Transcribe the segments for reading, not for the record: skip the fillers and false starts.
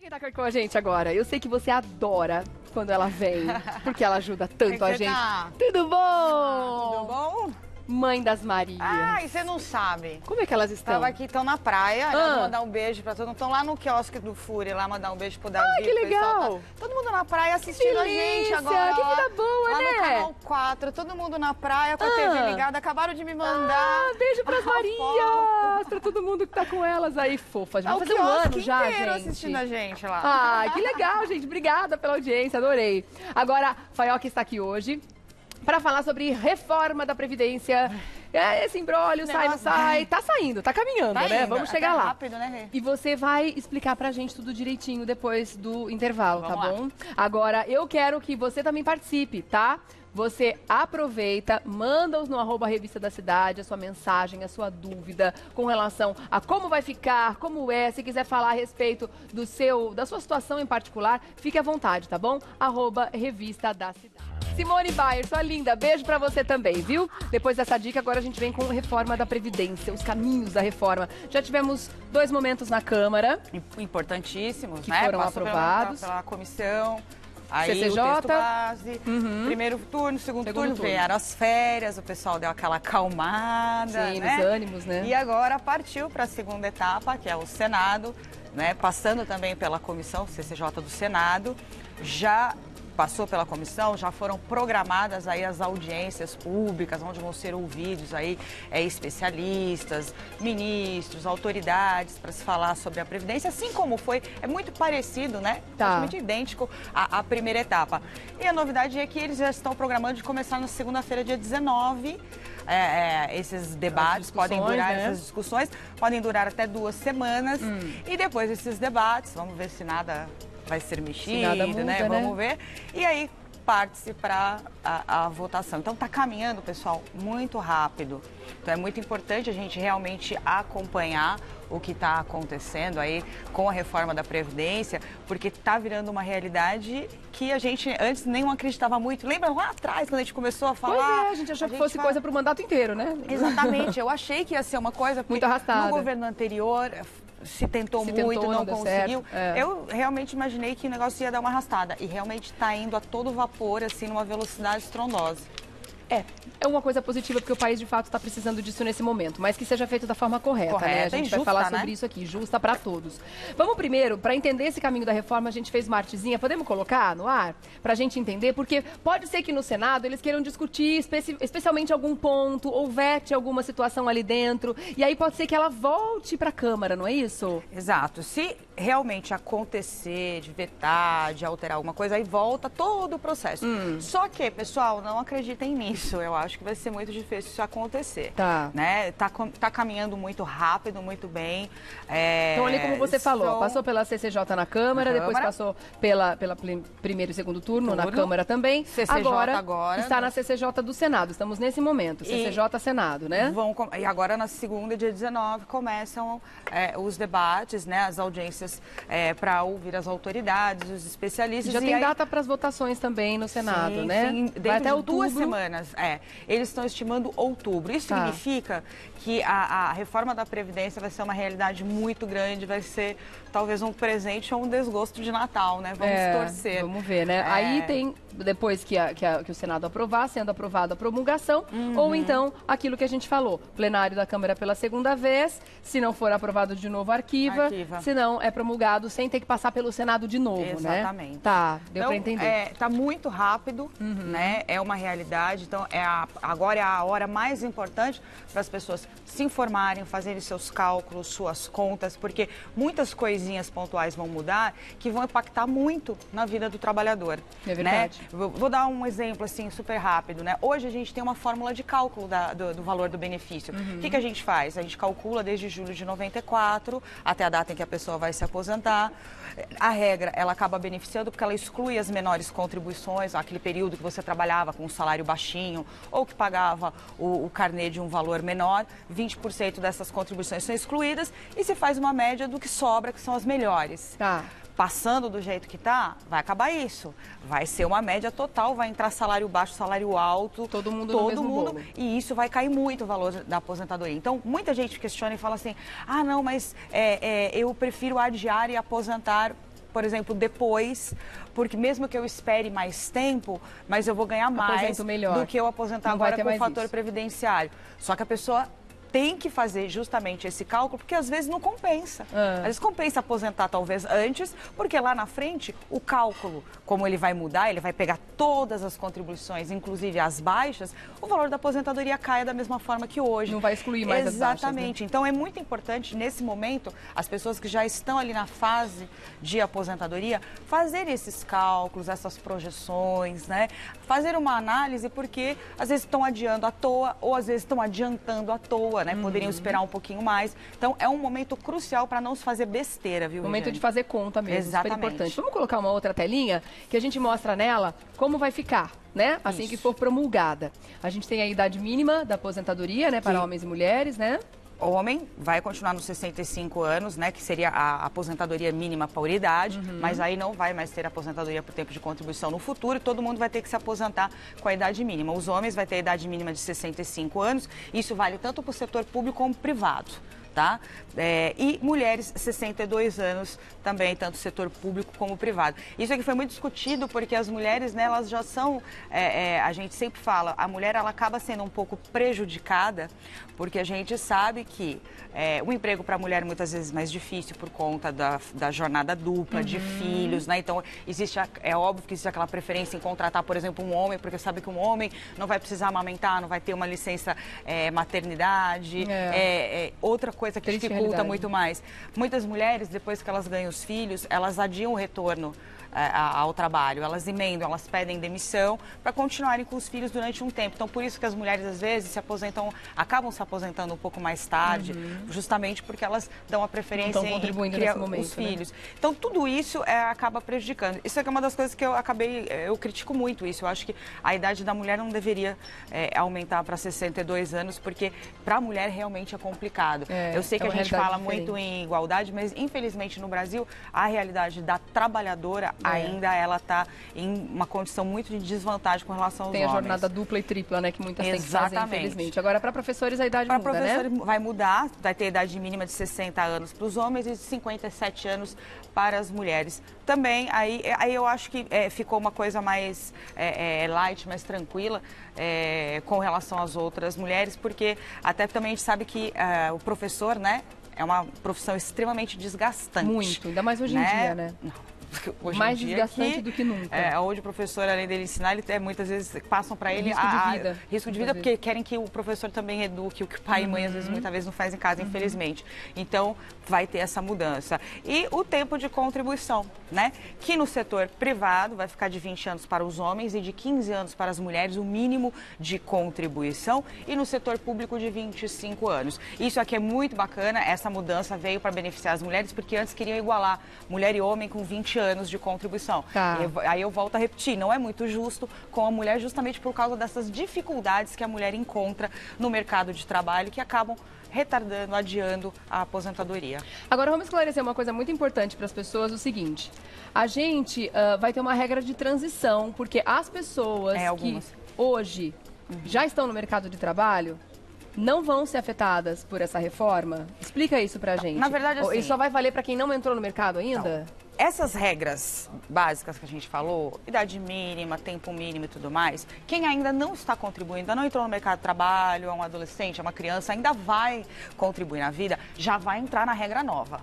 Quem tá com a gente agora? Eu sei que você adora quando ela vem, porque ela ajuda tanto a gente. Tudo bom? Tudo bom? Mãe das Marias. Ai, você não sabe. Como é que elas estão? Tava aqui, estão na praia. Vou mandar um beijo pra todo mundo. Estão lá no quiosque do Fúria, lá mandar um beijo pro Davi. Ah, que legal. Tá todo mundo na praia assistindo a gente agora. Que vida boa, lá né? No canal 4, todo mundo na praia com a TV ligada. Acabaram de me mandar. Beijo pras Marias, pra todo mundo que tá com elas aí, fofas. Vai fazer um ano já, gente. Assistindo a gente lá. Ah, que legal, gente. Obrigada pela audiência, adorei. Agora, Faioca está aqui hoje para falar sobre reforma da Previdência. Esse imbróglio, sai, não sai. Tá saindo, tá caminhando, tá né? Indo. Vamos chegar lá. Rápido, né, Rê? E você vai explicar pra gente tudo direitinho depois do intervalo, Vamos tá lá. bom? Agora, eu quero que você também participe, tá? Você aproveita, manda-os no @Revista da Cidade, a sua mensagem, a sua dúvida com relação a como vai ficar, como é, se quiser falar a respeito da sua situação em particular, fique à vontade, tá bom? @Revista da Cidade. Simone Bayer, sua linda, beijo pra você também, viu? Depois dessa dica, agora a gente vem com a reforma da Previdência, os caminhos da reforma. Já tivemos 2 momentos na Câmara. Importantíssimos, que né? foram Passou aprovados. Pela comissão. Aí CCJ. o texto base, primeiro turno, segundo turno, vieram as férias, o pessoal deu aquela acalmada, Sim, né? nos ânimos, né? E agora partiu para a segunda etapa, que é o Senado, né? Passando também pela comissão CCJ do Senado, já passou pela comissão, já foram programadas aí as audiências públicas, onde vão ser ouvidos aí especialistas, ministros, autoridades, para se falar sobre a Previdência, assim como foi, é muito parecido, né? Praticamente idêntico à primeira etapa. E a novidade é que eles já estão programando de começar na segunda-feira, dia 19, esses debates podem durar, né? Essas discussões podem durar até 2 semanas, e depois desses debates, vamos ver se nada vai ser mexido, muda, né? Vamos ver. E aí parte-se para a votação. Então está caminhando, pessoal, muito rápido. Então é muito importante a gente realmente acompanhar o que está acontecendo aí com a reforma da Previdência, porque está virando uma realidade que a gente antes nem acreditava muito. Lembra lá atrás, quando a gente começou a falar? Pois é, a gente achou que fosse coisa para o mandato inteiro, né? Exatamente, eu achei que ia ser uma coisa muito arrastada. No governo anterior se tentou muito, não conseguiu. Eu realmente imaginei que o negócio ia dar uma arrastada. E realmente está indo a todo vapor, assim, numa velocidade estrondosa. É uma coisa positiva, porque o país, de fato, está precisando disso nesse momento. Mas que seja feito da forma correta, né? A gente vai falar sobre isso aqui, justa para todos. Vamos primeiro, para entender esse caminho da reforma, a gente fez uma artezinha. Podemos colocar no ar? Para a gente entender, porque pode ser que no Senado eles queiram discutir especialmente algum ponto, ou vete alguma situação ali dentro. E aí pode ser que ela volte para a Câmara, não é isso? Exato. Se realmente acontecer de vetar, de alterar alguma coisa, aí volta todo o processo. Só que, pessoal, não acreditem nisso. Eu acho que vai ser muito difícil isso acontecer. Né? Tá caminhando muito rápido, muito bem. Então, ali como você falou, passou pela CCJ na Câmara, depois passou pela primeiro e segundo turno na Câmara também. CCJ agora está na CCJ do Senado. Estamos nesse momento, CCJ Senado, né? E agora, na segunda, dia 19, começam os debates, né, as audiências para ouvir as autoridades, os especialistas. Já tem data para as votações também no Senado, né? Sim, vai até outubro. 2 semanas. Eles estão estimando outubro. Isso significa que a reforma da Previdência vai ser uma realidade muito grande, vai ser talvez um presente ou um desgosto de Natal, né? Vamos torcer. Vamos ver, né? Aí tem, depois que o Senado aprovar, sendo aprovada a promulgação, ou então aquilo que a gente falou, plenário da Câmara pela segunda vez, se não for aprovado de novo, arquiva. Se não, é promulgado sem ter que passar pelo Senado de novo, né? Exatamente. Tá, deu pra entender. Tá muito rápido, né? É uma realidade, então agora é a hora mais importante para as pessoas se informarem, fazerem seus cálculos, suas contas, porque muitas coisinhas pontuais vão mudar que vão impactar muito na vida do trabalhador. É verdade. Né? Vou dar um exemplo assim super rápido, né? Hoje a gente tem uma fórmula de cálculo do valor do benefício. O que a gente faz? A gente calcula desde julho de 94 até a data em que a pessoa vai se aposentar. A regra, ela acaba beneficiando porque ela exclui as menores contribuições, aquele período que você trabalhava com um salário baixinho ou que pagava o carnê de um valor menor, 20% dessas contribuições são excluídas e se faz uma média do que sobra, que são as melhores. Passando do jeito que tá, vai acabar isso. Vai ser uma média total, vai entrar salário baixo, salário alto. Todo mundo no mesmo bolo. E isso vai cair muito o valor da aposentadoria. Então, muita gente questiona e fala assim, ah, não, mas eu prefiro adiar e aposentar por exemplo, depois, porque mesmo que eu espere mais tempo, mas eu vou ganhar mais do que eu aposentar agora com o fator previdenciário. Só que a pessoa tem que fazer justamente esse cálculo, porque às vezes não compensa. Às vezes compensa aposentar talvez antes, porque lá na frente o cálculo, como ele vai mudar, ele vai pegar todas as contribuições, inclusive as baixas, o valor da aposentadoria cai da mesma forma que hoje. Não vai excluir mais as baixas. Exatamente. Então é muito importante, nesse momento, as pessoas que já estão ali na fase de aposentadoria, fazerem esses cálculos, essas projeções, né? Fazer uma análise, porque às vezes estão adiando à toa, ou às vezes estão adiantando à toa, né? Poderiam esperar um pouquinho mais. Então, é um momento crucial para não se fazer besteira, viu, Momento Regiane? de fazer conta mesmo, Exatamente. super importante. Vamos colocar uma outra telinha que a gente mostra nela como vai ficar, né? Assim que for promulgada. A gente tem a idade mínima da aposentadoria, né? Para homens e mulheres, né? O homem vai continuar nos 65 anos, né, que seria a aposentadoria mínima por idade, mas aí não vai mais ter aposentadoria por tempo de contribuição no futuro e todo mundo vai ter que se aposentar com a idade mínima. Os homens vai ter a idade mínima de 65 anos, isso vale tanto para o setor público como privado. Tá? E mulheres, 62 anos também, tanto setor público como privado. Isso aqui foi muito discutido porque as mulheres, né, elas já são, a gente sempre fala, a mulher ela acaba sendo um pouco prejudicada porque a gente sabe que o emprego para a mulher muitas vezes é mais difícil por conta da jornada dupla, de filhos, né? Então, é óbvio que existe aquela preferência em contratar, por exemplo, um homem, porque sabe que um homem não vai precisar amamentar, não vai ter uma licença maternidade, outra coisa que dificulta muito mais. Muitas mulheres, depois que elas ganham os filhos, elas adiam o retorno ao trabalho, elas emendam, elas pedem demissão para continuarem com os filhos durante um tempo. Então, por isso que as mulheres, às vezes, acabam se aposentando um pouco mais tarde, justamente porque elas dão a preferência em criar os filhos. Então, tudo isso acaba prejudicando. Isso é uma das coisas que eu critico muito isso. Eu acho que a idade da mulher não deveria aumentar para 62 anos, porque para a mulher realmente é complicado. Eu sei que a gente fala muito em igualdade, mas infelizmente no Brasil, a realidade da trabalhadora ainda ela está em uma condição muito de desvantagem com relação aos homens. Tem a jornada dupla e tripla, né, que muitas têm que fazer, infelizmente. Agora, para professores, a idade muda, né? Para professores vai mudar, vai ter idade mínima de 60 anos para os homens e de 57 anos para as mulheres. Também, aí eu acho que ficou uma coisa mais light, mais tranquila com relação às outras mulheres, porque até também a gente sabe que o professor, né, é uma profissão extremamente desgastante. Muito, ainda mais hoje em dia, né? Hoje mais desgastante do que nunca. Hoje o professor, além dele ensinar, ele muitas vezes passam para ele risco de vida, porque querem que o professor também eduque, o que o pai e mãe às vezes muitas vezes não faz em casa, infelizmente. Então vai ter essa mudança. E o tempo de contribuição, né? Que no setor privado vai ficar de 20 anos para os homens e de 15 anos para as mulheres, o mínimo de contribuição, e no setor público de 25 anos. Isso aqui é muito bacana, essa mudança veio para beneficiar as mulheres, porque antes queriam igualar mulher e homem com 20 anos de contribuição. Aí eu volto a repetir, não é muito justo com a mulher, justamente por causa dessas dificuldades que a mulher encontra no mercado de trabalho, que acabam retardando, adiando a aposentadoria. Agora, vamos esclarecer uma coisa muito importante para as pessoas, o seguinte: a gente vai ter uma regra de transição, porque as pessoas que hoje já estão no mercado de trabalho não vão ser afetadas por essa reforma? Explica isso pra gente. Na verdade, assim, isso só vai valer para quem não entrou no mercado ainda? Não. Essas regras básicas que a gente falou, idade mínima, tempo mínimo e tudo mais, quem ainda não está contribuindo, ainda não entrou no mercado de trabalho, é um adolescente, é uma criança, ainda vai contribuir na vida, já vai entrar na regra nova.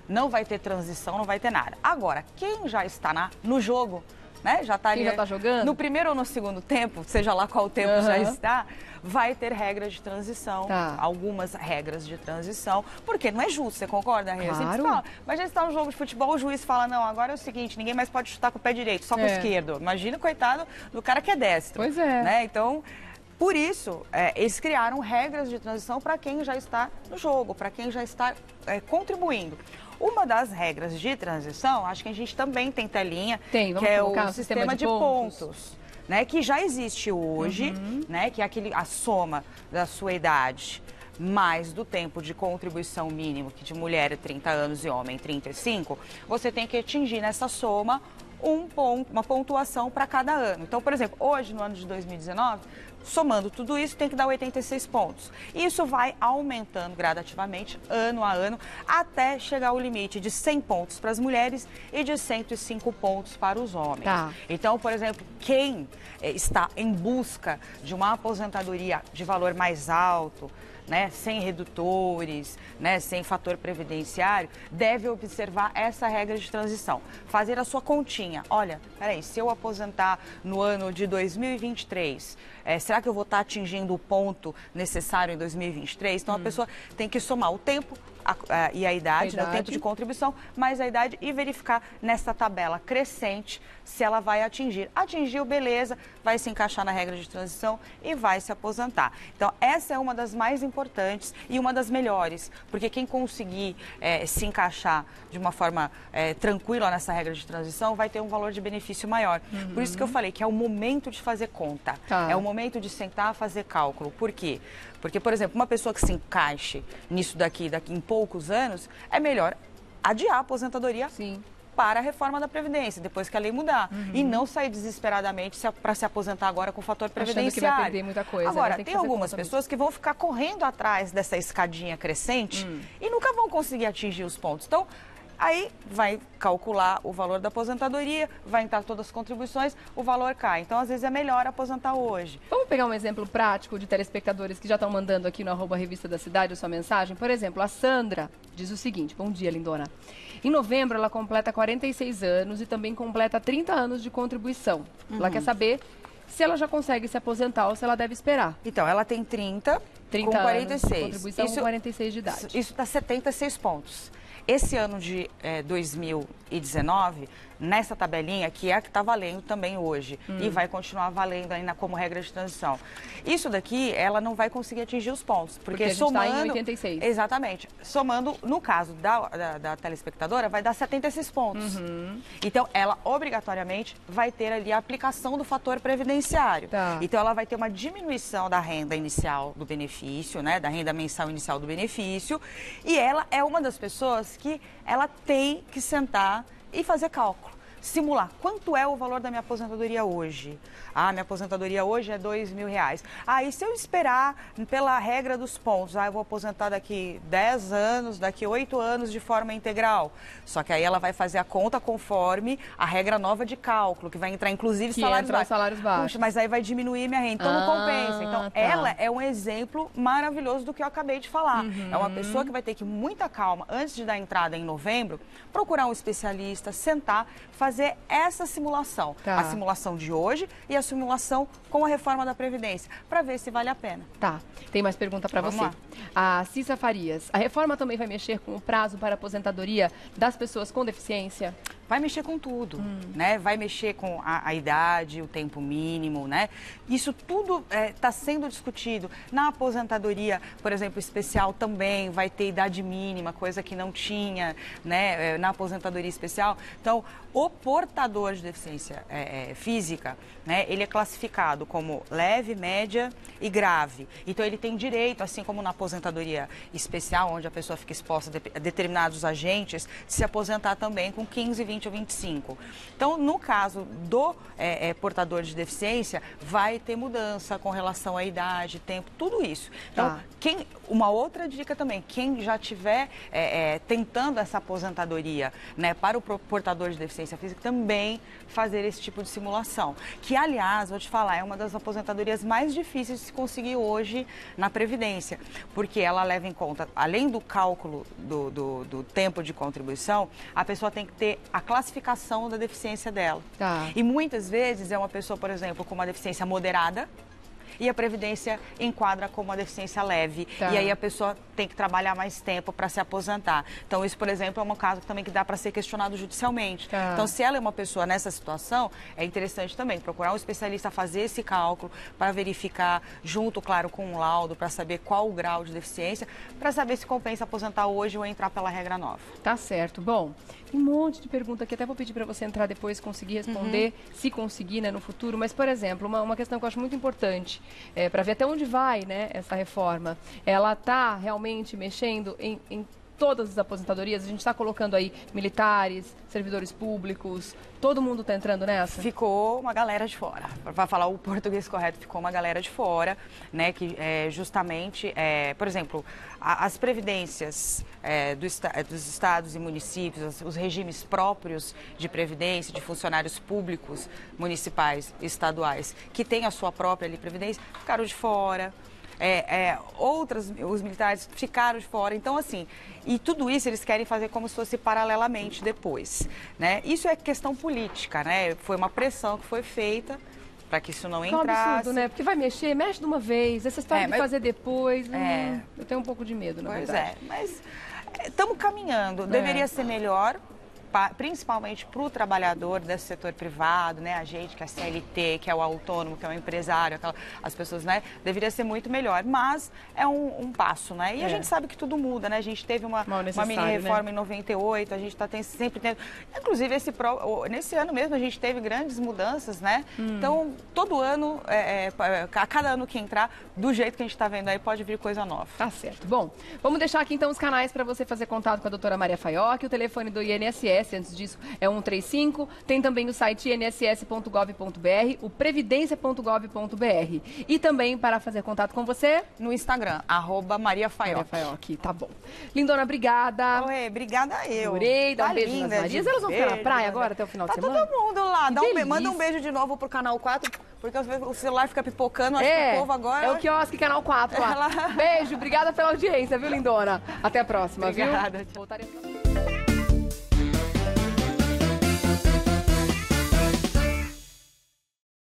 Não vai ter transição, não vai ter nada. Agora, quem já está no jogo, né? Já está ali, já tá jogando? No primeiro ou no segundo tempo, seja lá qual tempo já está, vai ter regras de transição, algumas regras de transição, porque não é justo, você concorda, Rê? Claro. Mas já está no jogo de futebol, o juiz fala, não, agora é o seguinte, ninguém mais pode chutar com o pé direito, só com o esquerdo. Imagina, coitado, do cara que é destro. Pois é. Né? Então, por isso, eles criaram regras de transição para quem já está no jogo, para quem já está contribuindo. Uma das regras de transição, acho que a gente também tem telinha, que é o sistema de pontos. Né, que já existe hoje, né, que é a soma da sua idade mais do tempo de contribuição mínimo, que de mulher é 30 anos e homem 35, você tem que atingir nessa soma uma pontuação para cada ano. Então, por exemplo, hoje, no ano de 2019, somando tudo isso, tem que dar 86 pontos. Isso vai aumentando gradativamente, ano a ano, até chegar ao limite de 100 pontos para as mulheres e de 105 pontos para os homens. Tá. Então, por exemplo, quem está em busca de uma aposentadoria de valor mais alto, né, sem redutores, né, sem fator previdenciário, deve observar essa regra de transição. Fazer a sua continha. Olha, peraí, se eu aposentar no ano de 2023, será que eu vou estar atingindo o ponto necessário em 2023? Então, a pessoa tem que somar o tempo e a idade, né, o tempo de contribuição, mais a idade e verificar nessa tabela crescente se ela vai atingir. Atingiu, beleza, vai se encaixar na regra de transição e vai se aposentar. Então, essa é uma das mais importantes e uma das melhores, porque quem conseguir se encaixar de uma forma tranquila nessa regra de transição vai ter um valor de benefício maior. Por isso que eu falei que é o momento de fazer conta, é o momento de sentar, fazer cálculo. Por quê? Porque, por exemplo, uma pessoa que se encaixe nisso daqui em poucos anos, é melhor adiar a aposentadoria para a reforma da Previdência, depois que a lei mudar. E não sair desesperadamente para se aposentar agora com o fator previdenciário. Achando que vai perder muita coisa. Agora, tem algumas pessoas que vão ficar correndo atrás dessa escadinha crescente e nunca vão conseguir atingir os pontos. Então, aí vai calcular o valor da aposentadoria, vai entrar todas as contribuições, o valor cai. Então, às vezes, é melhor aposentar hoje. Vamos pegar um exemplo prático de telespectadores que já estão mandando aqui no @Revista da Cidade a sua mensagem. Por exemplo, a Sandra diz o seguinte: bom dia, lindona. Em novembro, ela completa 46 anos e também completa 30 anos de contribuição. Ela quer saber se ela já consegue se aposentar ou se ela deve esperar. Então, ela tem 30 com 46. Anos de contribuição com 46 de idade. Isso dá 76 pontos. Esse ano de 2019, nessa tabelinha, que é a que está valendo também hoje, e vai continuar valendo ainda como regra de transição. Isso daqui, ela não vai conseguir atingir os pontos, porque somando... está em 86. Exatamente. Somando, no caso da telespectadora, vai dar 76 pontos. Então, ela obrigatoriamente vai ter ali a aplicação do fator previdenciário. Então, ela vai ter uma diminuição da renda inicial do benefício, né, da renda mensal inicial do benefício, e ela é uma das pessoas que ela tem que sentar e fazer cálculo. Simular quanto é o valor da minha aposentadoria hoje. Ah, minha aposentadoria hoje é R$2.000. Ah, e se eu esperar pela regra dos pontos? Ah, eu vou aposentar daqui 10 anos, daqui 8 anos de forma integral. Só que aí ela vai fazer a conta conforme a regra nova de cálculo, que vai entrar inclusive salários baixos. Puxa, mas aí vai diminuir minha renda, então não compensa. Então, ela é um exemplo maravilhoso do que eu acabei de falar. É uma pessoa que vai ter que, muita calma, antes de dar entrada em novembro, procurar um especialista, sentar, fazer essa simulação. A simulação de hoje e a simulação com a reforma da Previdência, para ver se vale a pena. Tá. Tem mais pergunta para você. Lá. A Cissa Farias. A reforma também vai mexer com o prazo para aposentadoria das pessoas com deficiência? Vai mexer com tudo, né? Vai mexer com a idade, o tempo mínimo, né? Isso tudo está sendo discutido. Na aposentadoria, por exemplo, especial também vai ter idade mínima, coisa que não tinha, né? Na aposentadoria especial. Então, o portador de deficiência física, né? Ele é classificado como leve, média e grave. Então, ele tem direito, assim como na aposentadoria especial, onde a pessoa fica exposta a determinados agentes, de se aposentar também com 15, 20 ou 25. Então, no caso do portador de deficiência, vai ter mudança com relação à idade, tempo, tudo isso. Então, uma outra dica também, quem já estiver tentando essa aposentadoria, né, para o portador de deficiência física, também fazer esse tipo de simulação. Que, aliás, vou te falar, é uma das aposentadorias mais difíceis de se conseguir hoje na Previdência, porque ela leva em conta, além do cálculo do tempo de contribuição, a pessoa tem que ter a classificação da deficiência dela. E muitas vezes é uma pessoa, por exemplo, com uma deficiência moderada, e a Previdência enquadra como uma deficiência leve. E aí a pessoa tem que trabalhar mais tempo para se aposentar. Então, isso, por exemplo, é um caso também que dá para ser questionado judicialmente. Então, se ela é uma pessoa nessa situação, é interessante também procurar um especialista fazer esse cálculo para verificar, junto, claro, com um laudo, para saber qual o grau de deficiência, para saber se compensa aposentar hoje ou entrar pela regra nova. Tá certo. Bom, tem um monte de pergunta aqui, até vou pedir para você entrar depois e conseguir responder, se conseguir, né, no futuro. Mas, por exemplo, uma questão que eu acho muito importante, para ver até onde vai, né, essa reforma. Ela está realmente mexendo em todas as aposentadorias? A gente está colocando aí militares, servidores públicos, todo mundo está entrando nessa? Ficou uma galera de fora. Para falar o português correto, ficou uma galera de fora, né? Que justamente, por exemplo, as previdências dos estados e municípios, os regimes próprios de previdência de funcionários públicos, municipais, estaduais, que têm a sua própria ali, previdência, ficaram de fora. Os militares ficaram de fora. Então, assim, e tudo isso eles querem fazer como se fosse paralelamente depois, né? Isso é questão política, né? Foi uma pressão que foi feita para que isso não entrasse. É um absurdo, né? Porque vai mexe de uma vez, essa história de fazer depois, eu tenho um pouco de medo, na verdade. Mas estamos caminhando. Deveria ser melhor, principalmente para o trabalhador desse setor privado, né? A gente que é CLT, que é o autônomo, que é o empresário, as pessoas, né? Deveria ser muito melhor, mas é um passo, né? E a gente sabe que tudo muda, né? A gente teve uma mini-reforma, né? Em 98, a gente está sempre tendo... Inclusive, nesse ano mesmo, a gente teve grandes mudanças, né? Então, todo ano, a cada ano que entrar, do jeito que a gente está vendo aí, pode vir coisa nova. Tá certo. Bom, vamos deixar aqui então os canais para você fazer contato com a doutora Maria Faiocchi, o telefone do INSS, antes disso é 135, tem também o site inss.gov.br, o previdência.gov.br. E também para fazer contato com você no Instagram, @MariaFaiocchi. Maria Faiocchi, tá bom. Lindona, obrigada. Oi, obrigada eu. Adorei, dá um beijo nas Marias. Elas vão ficar na praia agora até o final de semana? Tá todo mundo lá. Manda um beijo de novo pro Canal 4, porque o celular fica pipocando, acho que o povo agora... É o quiosque Canal 4 lá. Beijo, obrigada pela audiência, viu, Lindona? Até a próxima, obrigada, viu? Voltaremos...